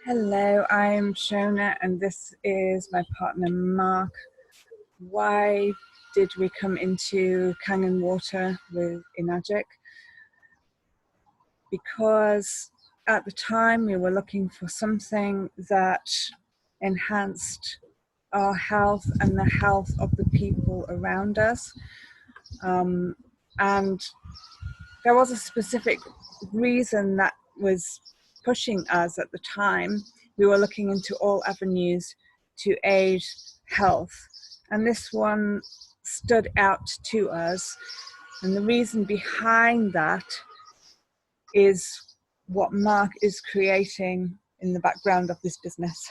Hello, I'm Shona and this is my partner Mark. Why did we come into Kangen water with Enagic? Because at the time we were looking for something that enhanced our health and the health of the people around us. And there was a specific reason that was pushing us at the time. We were looking into all avenues to aid health, and this one stood out to us. And the reason behind that is what Mark is creating in the background of this business.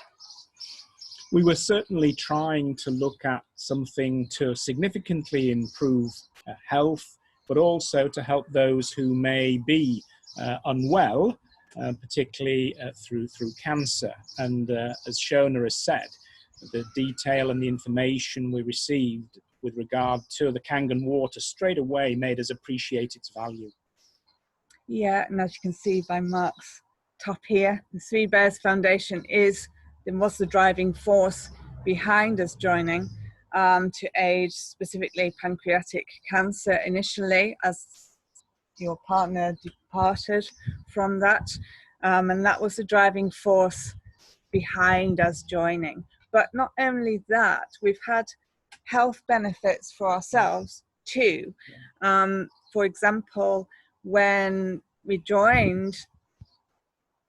We were certainly trying to look at something to significantly improve health, but also to help those who may be unwell, particularly through cancer. And as Shona has said, the detail and the information we received with regard to the Kangen water straight away made us appreciate its value. Yeah, and as you can see by Mark's top here, the Three Bears Foundation was the driving force behind us joining to aid specifically pancreatic cancer initially, as your partner departed from that. And that was the driving force behind us joining. But not only that, we've had health benefits for ourselves too. For example, when we joined,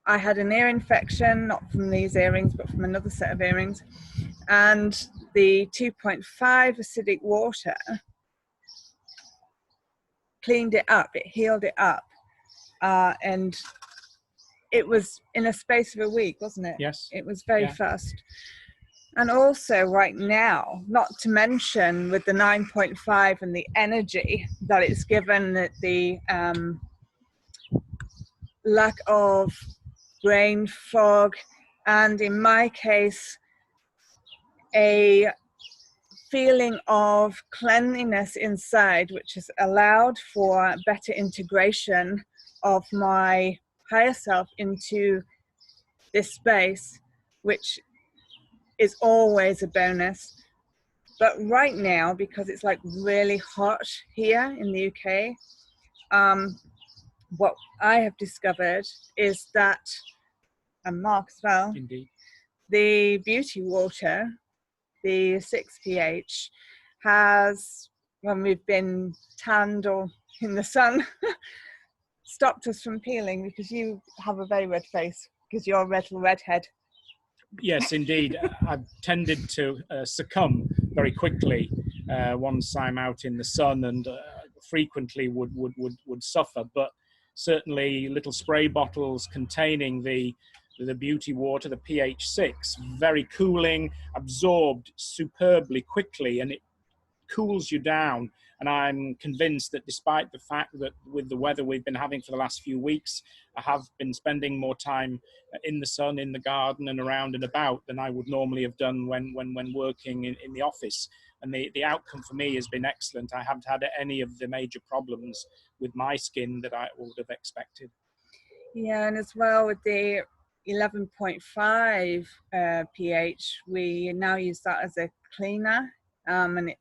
I had an ear infection, not from these earrings, but from another set of earrings. And the 2.5 acidic water cleaned it up, it healed it up. And it was in a space of a week, wasn't it? Yes. It was very fast. And also right now, not to mention with the 9.5 and the energy that it's given, the lack of brain fog, and in my case, a feeling of cleanliness inside, which has allowed for better integration of my higher self into this space, which is always a bonus. But right now, because it's like really hot here in the UK, what I have discovered is that, and Mark as well, Indeed, the beauty water, the 6 pH, has, when we've been tanned or in the sun, stopped us from peeling, because you have a very red face because you're a redhead. Yes, indeed. I've tended to succumb very quickly once I'm out in the sun, and frequently would suffer. But certainly little spray bottles containing the beauty water, the pH 6, very cooling, absorbed superbly quickly, and it cools you down. And I'm convinced that despite the fact that with the weather we've been having for the last few weeks, I have been spending more time in the sun, in the garden and around and about than I would normally have done when working in the office. And the outcome for me has been excellent. I haven't had any of the major problems with my skin that I would have expected. Yeah, and as well with the 11.5 pH, we now use that as a cleaner. And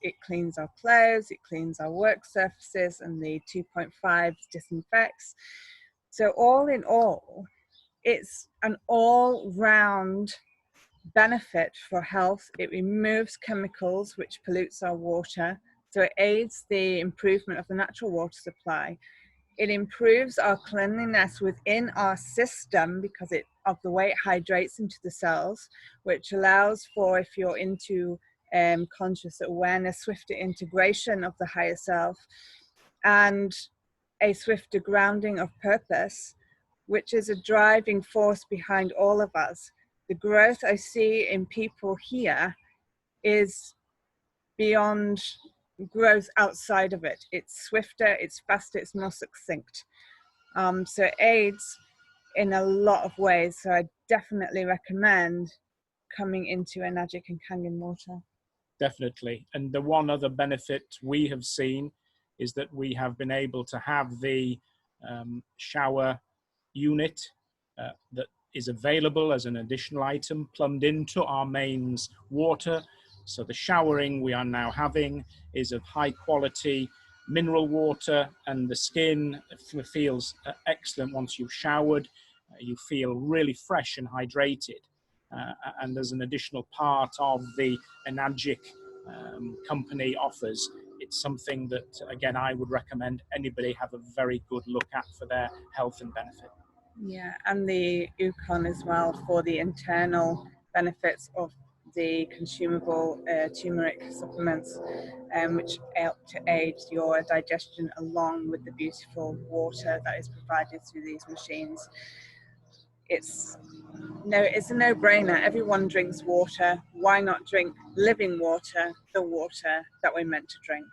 it cleans our clothes, it cleans our work surfaces, and the 2.5 disinfects. So all in all, it's an all-round benefit for health. It removes chemicals which pollutes our water, so it aids the improvement of the natural water supply. It improves our cleanliness within our system because of the way it hydrates into the cells, which allows for, if you're into conscious awareness, swifter integration of the higher self, and a swifter grounding of purpose, which is a driving force behind all of us. The growth I see in people here is beyond growth outside of it. It's swifter, it's faster, it's more succinct. So it aids in a lot of ways. So I definitely recommend coming into Enagic and Kangen water. Definitely. And the one other benefit we have seen is that we have been able to have the shower unit that is available as an additional item plumbed into our mains water. So the showering we are now having is of high quality mineral water, and the skin feels excellent once you've showered. You feel really fresh and hydrated. And as an additional part of the Enagic company offers, it's something that, again, I would recommend anybody have a very good look at for their health and benefit. Yeah, and the Ukon as well for the internal benefits of the consumable turmeric supplements, which help to aid your digestion along with the beautiful water that is provided through these machines. It's a no-brainer. Everyone drinks water. Why not drink living water, the water that we're meant to drink?